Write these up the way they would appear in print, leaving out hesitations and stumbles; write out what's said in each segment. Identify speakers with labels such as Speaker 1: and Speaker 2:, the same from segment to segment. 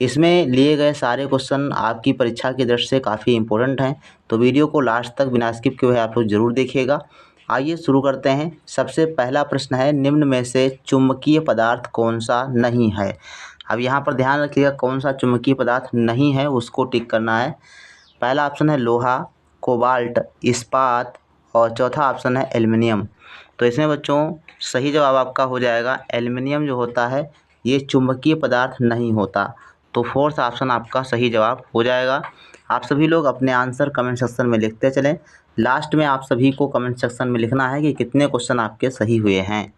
Speaker 1: इसमें लिए गए सारे क्वेश्चन आपकी परीक्षा की दृष्टि से काफ़ी इंपॉर्टेंट हैं, तो वीडियो को लास्ट तक बिना स्किप किए हुए आप लोग जरूर देखिएगा। आइए शुरू करते हैं। सबसे पहला प्रश्न है, निम्न में से चुंबकीय पदार्थ कौन सा नहीं है। अब यहाँ पर ध्यान रखिएगा, कौन सा चुंबकीय पदार्थ नहीं है उसको टिक करना है। पहला ऑप्शन है लोहा, कोबाल्ट, इस्पात और चौथा ऑप्शन है एल्युमिनियम। तो इसमें बच्चों सही जवाब आपका हो जाएगा एल्युमिनियम जो होता है ये चुंबकीय पदार्थ नहीं होता। तो फोर्थ ऑप्शन आपका सही जवाब हो जाएगा। आप सभी लोग अपने आंसर कमेंट सेक्शन में लिखते चलें। लास्ट में आप सभी को कमेंट सेक्शन में लिखना है कि कितने क्वेश्चन आपके सही हुए हैं।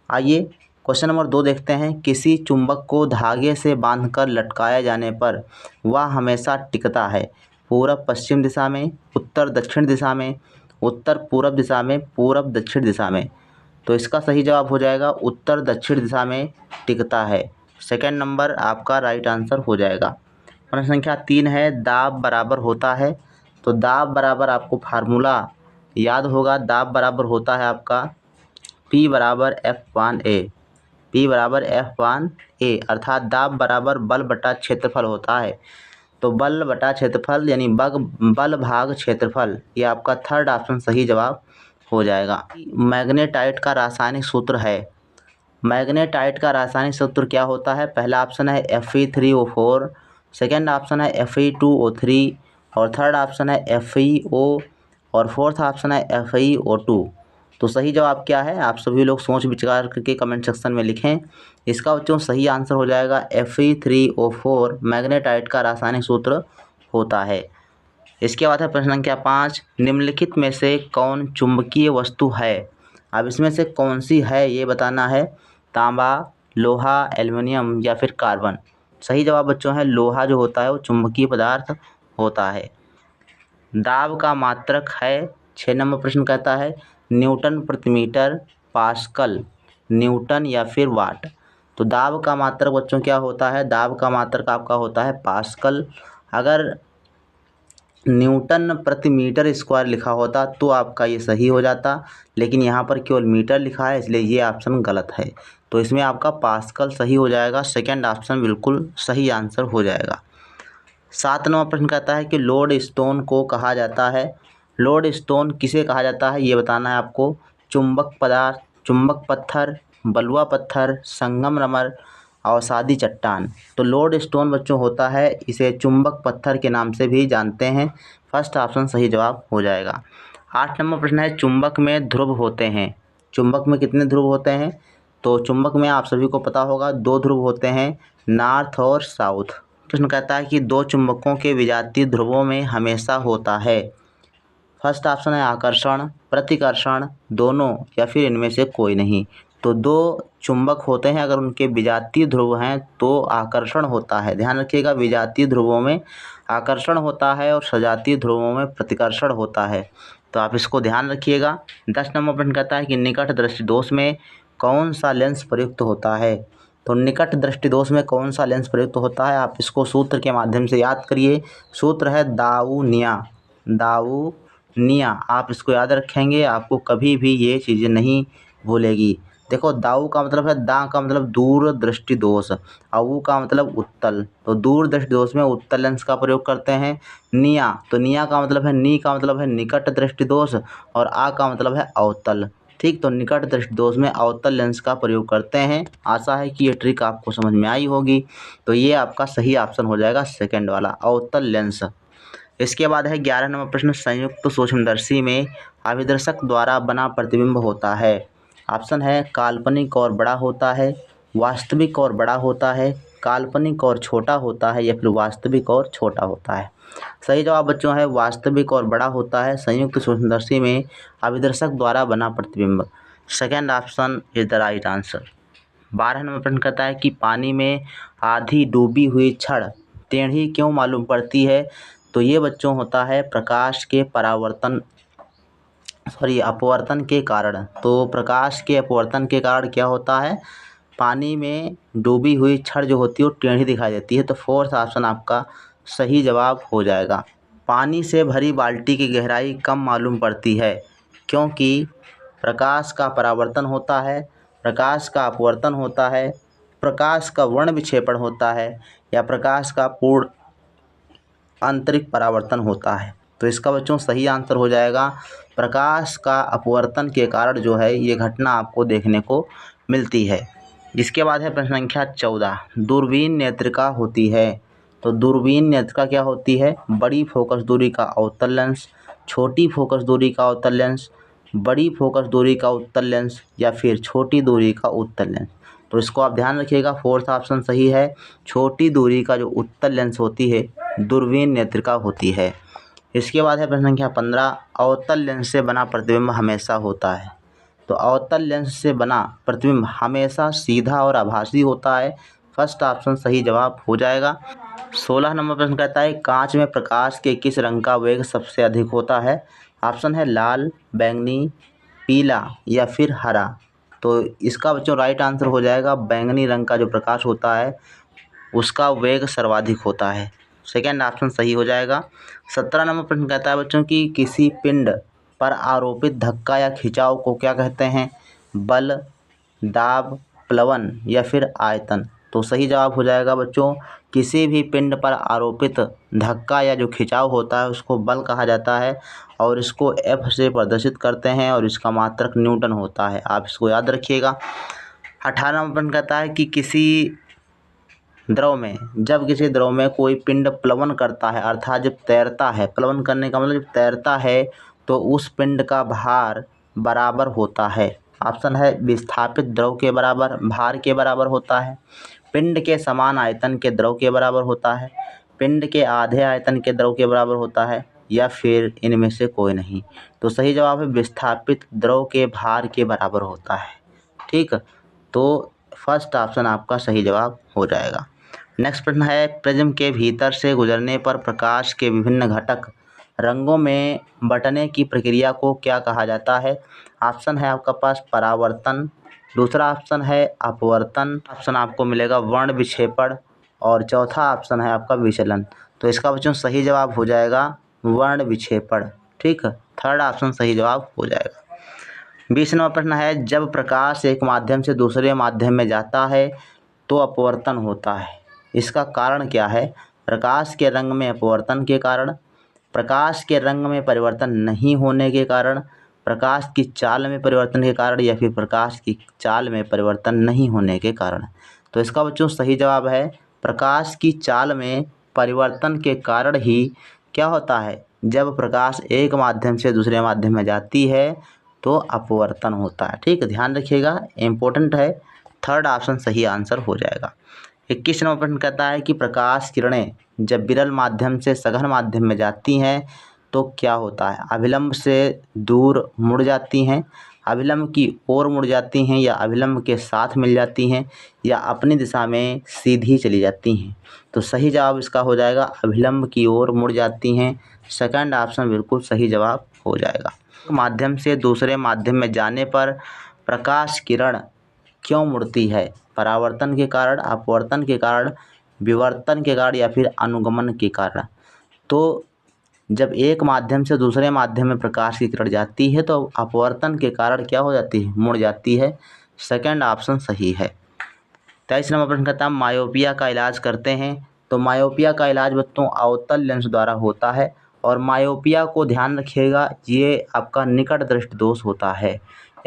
Speaker 1: आइए क्वेश्चन नंबर 2 देखते हैं। किसी चुंबक को धागे से बांधकर लटकाए जाने पर वह हमेशा टिकता है। पूरब पश्चिम दिशा में, उत्तर दक्षिण दिशा में, उत्तर पूरब दिशा में, पूरब दक्षिण दिशा में। तो इसका सही जवाब हो जाएगा उत्तर दक्षिण दिशा में टिकता है। सेकंड नंबर आपका राइट आंसर हो जाएगा। प्रश्न संख्या 3 है, दाब बराबर होता है। तो दाब बराबर आपको फार्मूला याद होगा। दाब बराबर होता है आपका P बराबर F/A। P बराबर F/A अर्थात दाब बराबर बल बटा क्षेत्रफल होता है। तो बल बटा क्षेत्रफल यानी बल भाग क्षेत्रफल, ये आपका थर्ड ऑप्शन सही जवाब हो जाएगा। मैग्नेटाइट का रासायनिक सूत्र है। मैग्नेटाइट का रासायनिक सूत्र क्या होता है। पहला ऑप्शन है Fe3O4, सेकेंड ऑप्शन है Fe2O3 और थर्ड ऑप्शन है FeO और फोर्थ ऑप्शन है FeO2। तो सही जवाब क्या है आप सभी लोग सोच विचार करके कमेंट सेक्शन में लिखें। इसका बच्चों सही आंसर हो जाएगा Fe3O4 मैग्नेटाइट का रासायनिक सूत्र होता है। इसके बाद है प्रश्न संख्या 5, निम्नलिखित में से कौन चुंबकीय वस्तु है। अब इसमें से कौन सी है ये बताना है। तांबा, लोहा, एल्युमिनियम या फिर कार्बन। सही जवाब बच्चों है लोहा जो होता है वो चुंबकीय पदार्थ होता है। दाब का मात्रक है। 6 नंबर प्रश्न कहता है न्यूटन प्रति मीटर, पास्कल, न्यूटन या फिर वाट। तो दाब का मात्रक बच्चों क्या होता है। दाब का मात्रक आपका होता है पास्कल। अगर न्यूटन प्रति मीटर स्क्वायर लिखा होता तो आपका ये सही हो जाता, लेकिन यहाँ पर केवल मीटर लिखा है इसलिए ये ऑप्शन गलत है। तो इसमें आपका पास्कल सही हो जाएगा। सेकंड ऑप्शन बिल्कुल सही आंसर हो जाएगा। 7 नंबर प्रश्न कहता है कि लोड स्टोन को कहा जाता है। लोड स्टोन किसे कहा जाता है ये बताना है आपको। चुंबक पदार्थ, चुंबक पत्थर, बलुआ पत्थर, संगमरमर, अवसादी चट्टान। तो लोड स्टोन बच्चों होता है, इसे चुंबक पत्थर के नाम से भी जानते हैं। फर्स्ट ऑप्शन सही जवाब हो जाएगा। 8 नंबर प्रश्न है चुंबक में ध्रुव होते हैं। चुंबक में कितने ध्रुव होते हैं। तो चुंबक में आप सभी को पता होगा 2 ध्रुव होते हैं, नॉर्थ और साउथ। प्रश्न कहता है कि 2 चुंबकों के विजातीय ध्रुवों में हमेशा होता है। फर्स्ट ऑप्शन है आकर्षण, प्रतिकर्षण, दोनों या फिर इनमें से कोई नहीं। तो 2 चुंबक होते हैं, अगर उनके विजातीय ध्रुव हैं तो आकर्षण होता है। ध्यान रखिएगा, विजातीय ध्रुवों में आकर्षण होता है और सजातीय ध्रुवों में प्रतिकर्षण होता है। तो आप इसको ध्यान रखिएगा। 10 नंबर प्रश्न कहता है कि निकट दृष्टि दोष में कौन सा लेंस प्रयुक्त होता है। तो निकट दृष्टि दोष में कौन सा लेंस प्रयुक्त होता है आप इसको सूत्र के माध्यम से याद करिए। सूत्र है दाऊनिया। दाऊनिया आप इसको याद रखेंगे, आपको कभी भी ये चीज़ें नहीं भूलेगी। देखो दाऊ का मतलब है, दा का मतलब दूर दृष्टि दोष, अऊ का मतलब उत्तल। तो दूर दृष्टि दोष में उत्तल लेंस का प्रयोग करते हैं। निया, तो निया का मतलब है, नी का मतलब है निकट दृष्टि दोष और आ का मतलब है अवतल। ठीक, तो निकट दृष्टि दोष में अवतल लेंस का प्रयोग करते हैं। आशा है कि ये ट्रिक आपको समझ में आई होगी। तो ये आपका सही ऑप्शन हो जाएगा सेकंड वाला, अवतल लेंस। इसके बाद है 11 नंबर प्रश्न, संयुक्त सूक्ष्मदर्शी में अभिदर्शक द्वारा बना प्रतिबिंब होता है। ऑप्शन है काल्पनिक और बड़ा होता है, वास्तविक और बड़ा होता है, काल्पनिक और छोटा होता है या फिर वास्तविक और छोटा होता है। सही जवाब बच्चों है वास्तविक और बड़ा होता है संयुक्त सूक्ष्मदर्शी में अभिदर्शक द्वारा बना प्रतिबिंब। Second option is the right answer. 12 number प्रश्न कहता है कि पानी में आधी डूबी हुई छड़ टेढ़ी क्यों मालूम पड़ती है। तो ये बच्चों होता है प्रकाश के अपवर्तन के कारण। तो प्रकाश के अपवर्तन के कारण क्या होता है, पानी में डूबी हुई छड़ जो होती है वो टेढ़ी दिखाई देती है। तो फोर्थ ऑप्शन आपका सही जवाब हो जाएगा। पानी से भरी बाल्टी की गहराई कम मालूम पड़ती है क्योंकि प्रकाश का परावर्तन होता है, प्रकाश का अपवर्तन होता है प्रकाश का वर्ण विक्षेपण होता है या प्रकाश का पूर्ण आंतरिक परावर्तन होता है। तो इसका बच्चों सही आंसर हो जाएगा प्रकाश का अपवर्तन के कारण जो है ये घटना आपको देखने को मिलती है। इसके बाद है प्रश्न संख्या 14, दूरबीन नेत्रिका होती है। तो दूरबीन नेत्रिका क्या होती है? बड़ी फोकस दूरी का अवतल लेंस, छोटी फोकस दूरी का अवतल लेंस, बड़ी फोकस दूरी का उत्तल लेंस या फिर छोटी दूरी का उत्तल लेंस। तो इसको आप ध्यान रखिएगा, फोर्थ ऑप्शन सही है। छोटी दूरी का जो उत्तल लेंस होती है दूरबीन नेत्रिका होती है। इसके बाद है प्रश्न संख्या 15, अवतल लेंस से बना प्रतिबिंब हमेशा होता है। तो अवतल लेंस से बना प्रतिबिंब हमेशा सीधा और आभासी होता है। फर्स्ट ऑप्शन सही जवाब हो जाएगा। 16 नंबर प्रश्न कहता है कांच में प्रकाश के किस रंग का वेग सबसे अधिक होता है? ऑप्शन है लाल, बैंगनी, पीला या फिर हरा। तो इसका बच्चों राइट आंसर हो जाएगा बैंगनी रंग का जो प्रकाश होता है उसका वेग सर्वाधिक होता है। सेकेंड ऑप्शन सही हो जाएगा। 17 नंबर प्रश्न कहता है बच्चों कि किसी पिंड पर आरोपित धक्का या खिंचाव को क्या कहते हैं? बल, दाब, प्लवन या फिर आयतन। तो सही जवाब हो जाएगा बच्चों किसी भी पिंड पर आरोपित धक्का या जो खिंचाव होता है उसको बल कहा जाता है और इसको F से प्रदर्शित करते हैं और इसका मात्रक न्यूटन होता है। आप इसको याद रखिएगा। 18 नंबर प्रश्न कहता है कि जब किसी द्रव में कोई पिंड प्लवन करता है अर्थात जब तैरता है, प्लवन करने का मतलब जब तैरता है तो उस पिंड का भार बराबर होता है। ऑप्शन है विस्थापित द्रव के बराबर, भार के बराबर होता है, पिंड के समान आयतन के द्रव के बराबर होता है, पिंड के आधे आयतन के द्रव के बराबर होता है या फिर इनमें से कोई नहीं। तो सही जवाब है विस्थापित द्रव के भार के बराबर होता है। ठीक, तो फर्स्ट ऑप्शन आपका सही जवाब हो जाएगा। नेक्स्ट प्रश्न है प्रिज्म के भीतर से गुजरने पर प्रकाश के विभिन्न घटक रंगों में बंटने की प्रक्रिया को क्या कहा जाता है? ऑप्शन है आपका पास परावर्तन, दूसरा ऑप्शन है अपवर्तन, ऑप्शन आपको मिलेगा वर्ण विक्षेपण और चौथा ऑप्शन है आपका विचलन। तो इसका बच्चों सही जवाब हो जाएगा वर्ण विक्षेपण। ठीक, थर्ड ऑप्शन सही जवाब हो जाएगा। 20 नंबर प्रश्न है जब प्रकाश एक माध्यम से दूसरे माध्यम में जाता है तो अपवर्तन होता है, इसका कारण क्या है? प्रकाश के रंग में अपवर्तन के कारण, प्रकाश के रंग में परिवर्तन नहीं होने के कारण, प्रकाश की चाल में परिवर्तन के कारण या फिर प्रकाश की चाल में परिवर्तन नहीं होने के कारण। तो इसका बच्चों सही जवाब है प्रकाश की चाल में परिवर्तन के कारण ही क्या होता है, जब प्रकाश एक माध्यम से दूसरे माध्यम में जाती है तो अपवर्तन होता है। ठीक, ध्यान रखिएगा, इम्पोर्टेंट है। थर्ड ऑप्शन सही आंसर हो जाएगा। 21 नंबर प्रश्न कहता है कि प्रकाश किरणें जब विरल माध्यम से सघन माध्यम में जाती हैं तो क्या होता है? अभिलंब से दूर मुड़ जाती हैं, अभिलंब की ओर मुड़ जाती हैं या अभिलंब के साथ मिल जाती हैं या अपनी दिशा में सीधी चली जाती हैं। तो सही जवाब इसका हो जाएगा अभिलंब की ओर मुड़ जाती हैं। सेकंड ऑप्शन बिल्कुल सही जवाब हो जाएगा। माध्यम से दूसरे माध्यम में जाने पर प्रकाश किरण क्यों मुड़ती है? परावर्तन के कारण, अपवर्तन के कारण, विवर्तन के कारण या फिर अनुगमन के कारण। तो जब एक माध्यम से दूसरे माध्यम में प्रकाश की किरण जाती है तो अपवर्तन के कारण क्या हो जाती है? मुड़ जाती है। सेकंड ऑप्शन सही है। 23 नंबर प्रश्न कहता है मायोपिया का इलाज करते हैं। तो मायोपिया का इलाज बच्चों अवतल लेंस द्वारा होता है और मायोपिया को ध्यान रखिएगा ये आपका निकट दृष्टि दोष होता है।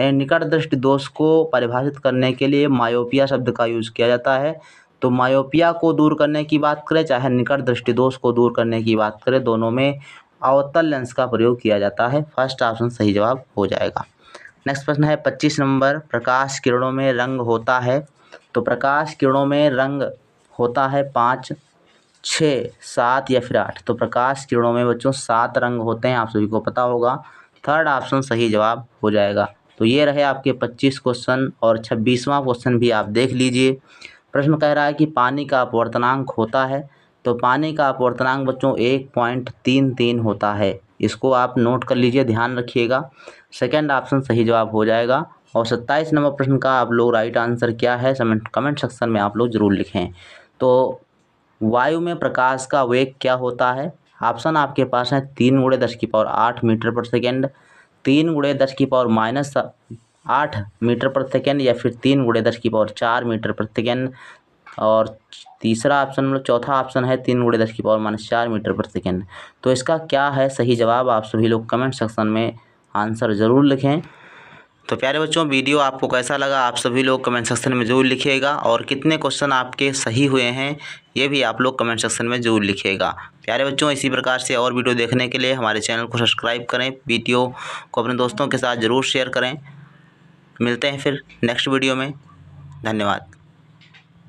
Speaker 1: निकट दृष्टि दोष को परिभाषित करने के लिए मायोपिया शब्द का यूज़ किया जाता है। तो मायोपिया को दूर करने की बात करें चाहे निकट दृष्टि दोष को दूर करने की बात करें, दोनों में अवतल लेंस का प्रयोग किया जाता है। फर्स्ट ऑप्शन सही जवाब हो जाएगा। नेक्स्ट प्रश्न है 25 नंबर, प्रकाश किरणों में रंग होता है। तो प्रकाश किरणों में रंग होता है 5, 6, 7 या फिर 8। तो प्रकाश किरणों में बच्चों 7 रंग होते हैं, आप सभी को पता होगा। थर्ड ऑप्शन सही जवाब हो जाएगा। तो ये रहे आपके 25 क्वेश्चन और 26वां क्वेश्चन भी आप देख लीजिए। प्रश्न कह रहा है कि पानी का अपवर्तनांक होता है। तो पानी का अपवर्तनांक बच्चों 1.33 होता है। इसको आप नोट कर लीजिए, ध्यान रखिएगा। सेकंड ऑप्शन सही जवाब हो जाएगा। और 27 नंबर प्रश्न का आप लोग राइट आंसर क्या है कमेंट सेक्शन में आप लोग ज़रूर लिखें। तो वायु में प्रकाश का वेग क्या होता है? ऑप्शन आपके पास है 3 × 10⁸ मीटर पर सेकेंड, 3 × 10⁻⁻⁷ 8 मीटर प्रति सेकेंड या फिर 3 × 10⁴ मीटर प्रति सेकेंड। और तीसरा ऑप्शन मतलब चौथा ऑप्शन है 3 × 10⁻⁴ मीटर प्रति सेकेंड। तो इसका क्या है सही जवाब, आप सभी लोग कमेंट सेक्शन में आंसर ज़रूर लिखें। तो प्यारे बच्चों, वीडियो आपको कैसा लगा आप सभी लोग कमेंट सेक्शन में ज़रूर लिखिएगा, और कितने क्वेश्चन आपके सही हुए हैं ये भी आप लोग कमेंट सेक्शन में ज़रूर लिखिएगा। प्यारे बच्चों, इसी प्रकार से और वीडियो देखने के लिए हमारे चैनल को सब्सक्राइब करें, वीडियो को अपने दोस्तों के साथ ज़रूर शेयर करें। मिलते हैं फिर नेक्स्ट वीडियो में। धन्यवाद।